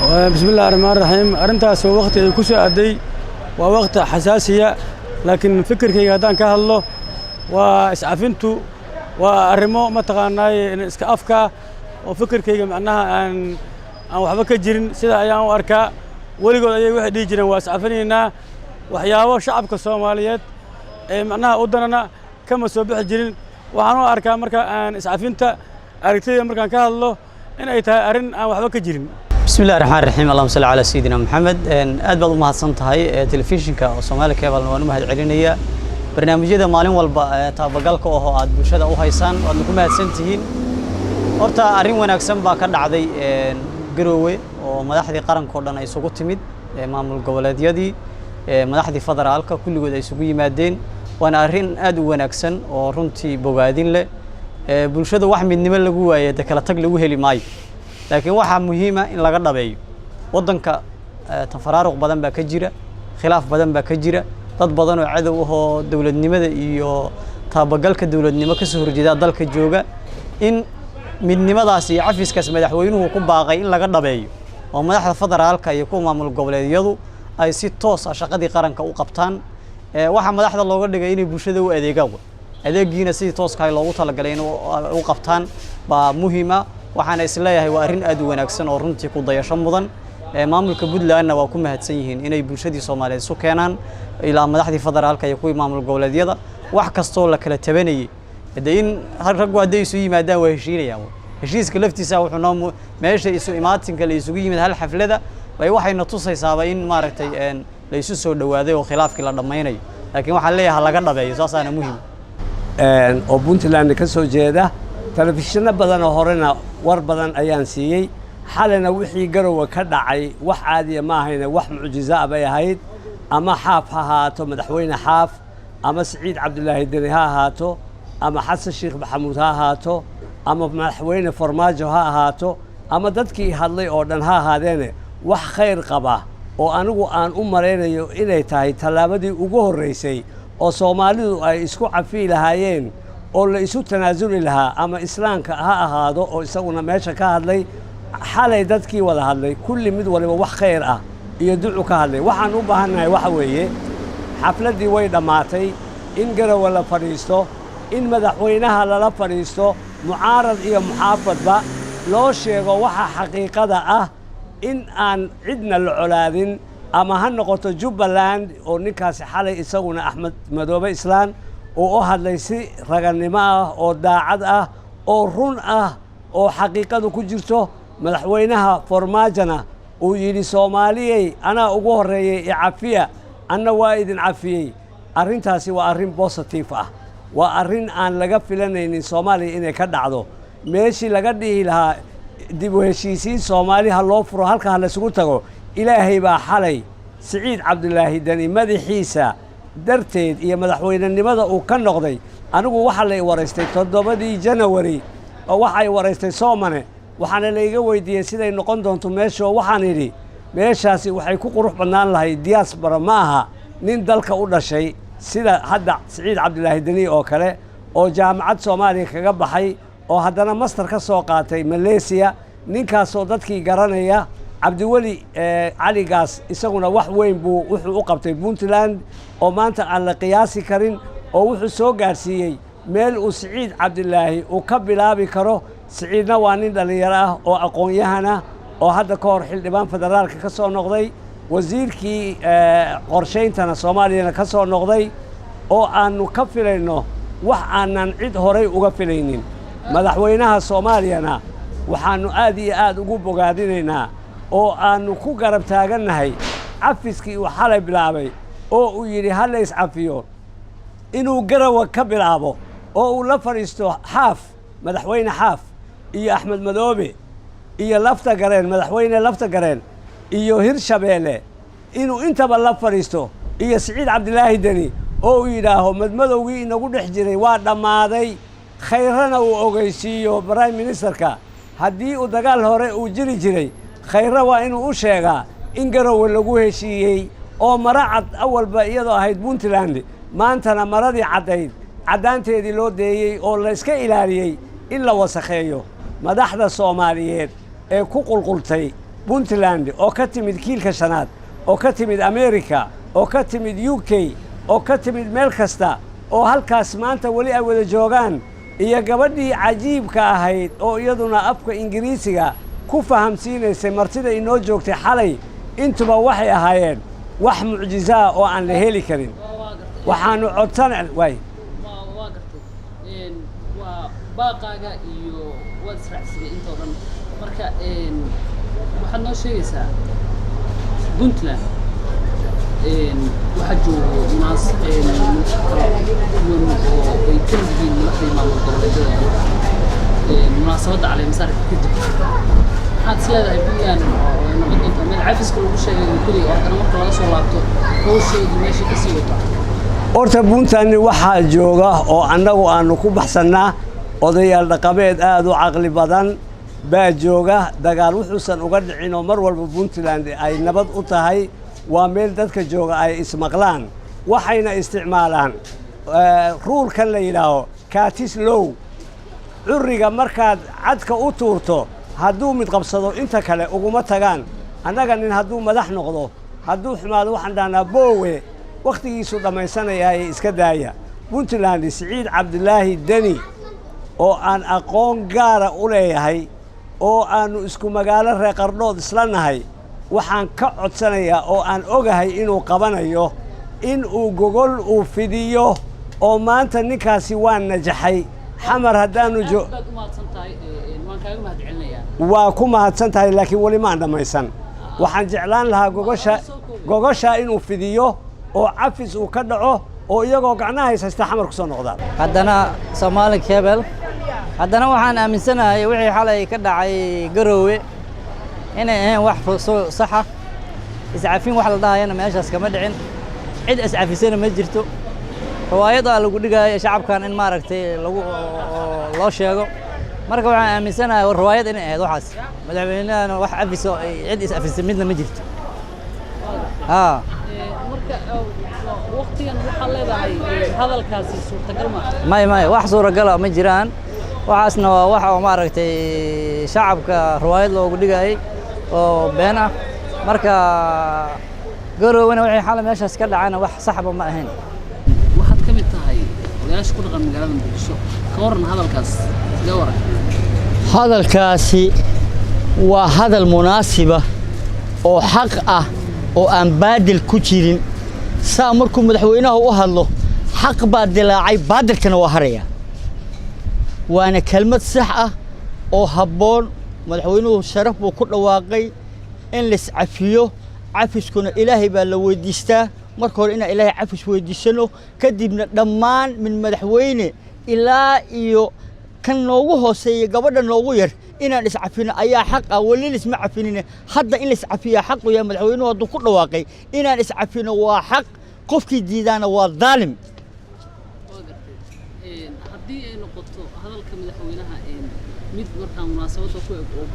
بسم الله الرحمن الرحيم أرنتاس وقت كوسا أدي ووقت حساسية لكن فكر كي هذا كهالله وإسعافنتو وأرمو متقناي إسكافكا وفكر كي معناها أن أو حبك جرين سيدا أيام وأركا ولقوا أي واحد يجرين وإسعافنينا وحياة شعب كصوماليات معناها أودنا كم سوبح جرين وعنو أركا مركا أن إسعافنتا أركتي مركا كهالله إن أيتها أرن أو حبك جرين بسم الله الرحمن الرحيم اللهم صل على سيدنا محمد aad baad u mahadsantahay telefishinka oo Soomaali Cable waan u mahad celinaya barnaamijyada maalin walba taabagalka oo aad bulshada u haysaan waad ku mahadsantihiin horta arrin wanaagsan baa ka dhacday Garowe oo madaxdii qaranka oo dhan ay isugu timid maamul goboleedyadii madaxdii federaalka kulligood ay isugu yimaadeen waana arrin aad u wanaagsan oo runtii bogaadin leh bulshada wax midnimo lagu waayay kala tag lagu heli maayo لكن واحد مهمة إن لقى ربيع وضنك تفرارق بدن بكجرة خلاف بدن بكجرة ضد بدن وعدوه دولة نمد يو تابقلك دولة نمد كسر جداد ذلك الجوجا إن من نمد عسي عفيس كسمة حوينه وقب باقي إن لقى ربيع وما يحصل فضل عالك يكون معمول قبل يدو أي ست توس عشان قد يقارن كوقبتان واحد ما يحصل الله قد جايني بوشده وأديجوا أديجينا ست توس كاي لو طلع جلين وقبتان بمهمة waxaan isleeyahay waa arrin aad u wanaagsan oo runtii ku dayasho mudan maamulka Puntland waa ku mahadsan yihiin inay bulshadii Soomaaliyeed soo keenaan ilaa madaxdii federaalka iyo kuwii maamul goboleedyada wax kasto la kala tabanayay in rag waday isu yimaadaan waa heshiinayaan heshiiska laftiisa wuxuu noo meesha isu imaatinka la isugu yimid hal xaflada waxayna tusaysaa in maaragtay la isu soo dhawaaday oo khilaafkii la dhameeyay laakiin waxa leeyahay laga dhabeeyo saasaana muhiim oo Puntland ka soo jeeda telefishinna badan oo horena war badan ayaan siiyay xalina wixii Garowe ka dhacay wax caadi ma ahayna wax mucjiso ah bay ahayd ama xaaf ha haato madaxweyne xaaf ama Saciid Cabdullaahi Deni ha haato ama Xasan Sheekh Maxamuud ha haato ama madaxweyne Farmaajo ha haato ama dadkii hadlay oo dhan ha haadeene wax khayr qaba oo anigu aan u mareynayo inay tahay talaabadii ugu horeysay oo Soomaalidu ay isku cafi lahaayeen oo la isu tanaasuli lahaa ama islaamka ha ahaado oo isaguna meesha ka hadlay xalay dadkii wada hadlay kulli mid waliba wax khayr ah iyo duco ka hadlay waxaan u baahanahay waxa weeye xafladii way dhamaatay in Garowe la fariisto in madaxweynaha lala fariisto mucaarad iyo muxaafadba loo sheego waxa xaqiiqada ah in aan cidna la colaadin ama ha noqoto Jubbaland oo ninkaas xalay isaguna Axmed Madoobe Islaan oo hadlay si raganimo ah oo daacad ah oo run ah oo xaqiiqadu ku jirto madaxweynaha Farmaajana uu yiri Soomaaliyay ana ugu horeeyay cafiya anna waa idin cafiyay arrintaasi waa arrin positive ah waa arrin aan laga filanaynin Soomaaliya inay ka dhacdo meeshii laga dhihi lahaa dib u heshiisiin Soomaaliya loo furo halka la isugu tago ilaahay baa xalay Saciid Cabdullaahi Deni madaxiisa darteed iyo madaxweynenimada uu ka noqday anigu waxa la wareystay 7 January oo waxa ay wareystay Soomane waxaana la iga weydiiyay siday noqon doonto meesha waxaan yiri meeshaasi waxay ku qurux banaan lahayd diaspora maaha nin dalka u dhashay sida hadda Saciid Cabdullaahi Deni oo kale oo jaamacad Soomaaliya kaga baxay oo haddana master ka soo qaatay Malaysia ninkaas oo dadkii garanaya Cabdiwali Cali Gaas isaguna wax weyn buu wuxuu u qabtay Puntland oo maanta aan la qiyaasi karin oo wuxuu soo gaarsiiyay meel uu Saciid Cabdullaahi uu ka bilaabi karo Saciidna waa nin dhalinyaro ah oo aqoon-yahan ah oo hadda ka hor xildhibaan federaalka ka soo noqday wasiirkii qorsheyntana Soomaaliyana ka soo noqday oo aanu ka filayno wax aanan cid horay uga filaynin madaxweynaha Soomaaliyana waxaanu aad iyo aad ugu bogaadinaynaa oo aanu ku garab taaganahay cafiskii uu xalay bilaabay oo uu yiri hal is cafiyo inuu Garowe ka bilaabo oo uu la fariisto xaaf madaxweyne xaaf iyo Axmed Madoobe iyo Lafta Gareen madaxweyne Lafta Gareen iyo Hirshabeelle inuu intaba la fariisto iyo Saciid Cabdullaahi Deni oo uu yiraaho madmadowgii inagu dhex jiray waa dhamaaday khayrana uu ogeysiiyo prime ministerka haddii uu dagaal hore uu jiri jiray khayra waa inuu u sheegaa in Garowe lagu heshiiyey oo maracad awalba iyadoo ahayd Puntland maantana maradii cadayd cadaanteedii loo deeyay oo la iska ilaaliyay in la wasakheeyo madaxda Soomaaliyeed ee ku qulqultay puntland oo ka timid kiilka shanaad oo ka timid america oo ka timid UK oo ka timid meel kasta oo halkaas maanta weli ay wada joogaan iyo gabadhii cajiibka ahayd oo iyaduna afka ingiriisiga ku fahamsiinaysay martida inoo joogtay xalay intuba waxay ahaayeen wax mucjiza oo aan la heli karin waxaanu codsan way baaqaaga iyo wad israacsiga inta oo dhan marka waxaad noo sheegaysaa puntland waxa joogo naas oo ay ka yihiin madaxda maamul goboleedyada munaasabadda caleemasaarka kadib maxaad is leedahay puntland oo noqon doonta meel cafiska lagu sheegay keliya oo haddana marka laga soo laabto hawsheedii meesha kasii wata horta puntland waxaa jooga oo annagu aanu ku baxsannaa odayaal dhaqameed aad u caqli badan baa jooga dagaal wuxuusan uga dhicin oo mar walba puntland ay nabad u tahay waa meel dadka jooga ay ismaqlaan waxayna isticmaalaan ruulkan la yidhaaho kaatis low curriga markaad cadka u tuurto hadduu mid qabsado inta kale uguma tagaan annaga nin hadduu madax noqdo hadduu xumaado waxaan dhahnaa boowe wakhtigiisu dhammaysanaya ee iska daaya puntland siciid cabdilaahi deni oo aan aqoon gaara u leeyahay oo aannu isku magaalo reer qardhood isla nahay waxaan ka codsanayaa oo aan ogahay inuu qabanayo in uu gogol uu fidiyo oo maanta ninkaasi waa najaxay xamar haddaanu waa ku mahadsan tahay laakiin weli maan dhammaysan waxaan jeclaan lahaa gogoshaa inuu fidiyo oo cafis uu ka dhaco oo iyagoo gacnaha haysta xamar ku soo noqdaan haddana Soomaali Cable haddana waxaan aaminsanahay wixii xalay ka dhacay Garowe inay ahayn wax sax ah iscafin wax la dhaayana meeshaas kama dhicin cid iscafisana ma jirto riwaayada lagu dhigay shacabkan in maaragtay lagu loo sheego marka waxaan aaminsanahay riwaayad inay ahayd waxaas madaxweynaha wax cafiso cid iscafisay midna ma jirto marka waqtigan waxa leedahay hadalkaasi suurtagal ma may wax suuragal ma jiraan waxaasna waa wax oo maaragtay shacabka riwaayad loogu dhigay oo been ah marka Garowe wixii xal meeshaas ka dhacayna wax saxba ma ahayn waxaad ka mid tahay odayaasha ku dhaqan magaalada Muqdisho ka waran hadalkaas gawar hadalkaasi waa hadal munaasiba oo xaq ah oo aan baadil ku jirin saa markuu madaxweynaha u hadlo xaq baa dilaacay baadilkana waa haraya waana kelmad sax ah oo habboon madaxweynuhu sharaf buu ku dhawaaqay in la iscafiyo cafiskuna ilaahay baa la weydiistaa marka hore inaan ilaahay cafis weydiisano kadibna dhammaan min madaxweyne ilaa iyo kan noogu hooseeya gabadha noogu yar inaan iscafino ayaa xaq ah wali isma cafinina hadda in la iscafiyo xaq u yahay madaxweynuhu hadduu ku dhawaaqay inaan iscafino waa xaq qofkii diidaana waa daalim haddii ay noqoto hadalka madaxweynaha mid markaa munaasabada ku eg oo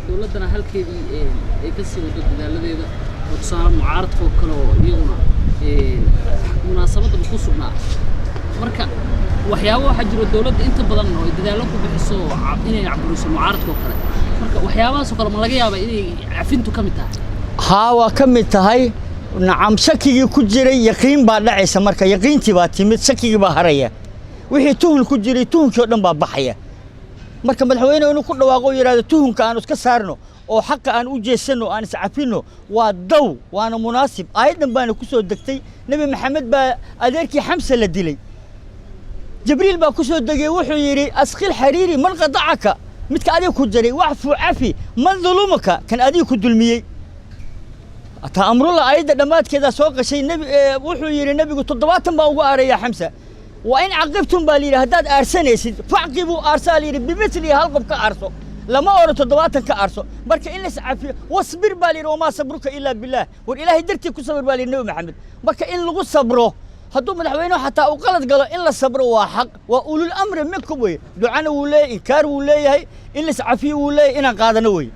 dowladana halkeedii ay ka sii wado dadaaladeeda oo tusaale mucaaradka oo kale oo iyaguna munaasabada ku sugnaa marka waxyaabo waxaa jiro dowladda inta badan oo dadaalo ku bixiso inay caburiso mucaaradka oo kale marka waxyaabahaas oo kale ma laga yaabaa inay cafintu ka mid tahay haa waa ka mid tahay nacam shakigii ku jiray yaqiin baa dhacaysa marka yaqiintii baa timid shakigii baa haraya wixii tuhun ku jiray tuhunkii oo dhan baa baxaya marka madaxweynuhu inuu ku dhawaaqo yiraahdo tuhunka aan iska saarno oo xaqa aan u jeesano aan iscafino waa daw waana munaasib aayadan baana ku soo degtay nabi maxamed baa adeerkii xamsa la dilay jibriil baa ku soo degay wuxuu yiri asqil xariiri man qadacaka midka adiga ku jiray waxfu cafi man dhulumaka kan adiga ku dulmiyay ata amrulla aayada dhamaadkeeda soo qashay nabi wuxuu yiri nabigu 70 baa ugu aaraya xamsa وإن عقبتم بالي هداد أرسنيسي فعقبوا أرسالي بمثلي هالقب كأرسو لما أردت دواتن كأرسو بركة إلا سعفي واصبر بالي وما صبرك إلا بالله والإله درتي كصبر بالي النبي محمد بركة إن لغو صبره هدو مدحوينه حتى أقلت قالوا إلا الصبر وحق وأولو الأمر منكم وي دعانا ولاي إنكار ولاي إلا سعفي ولاي إنا قادنا وي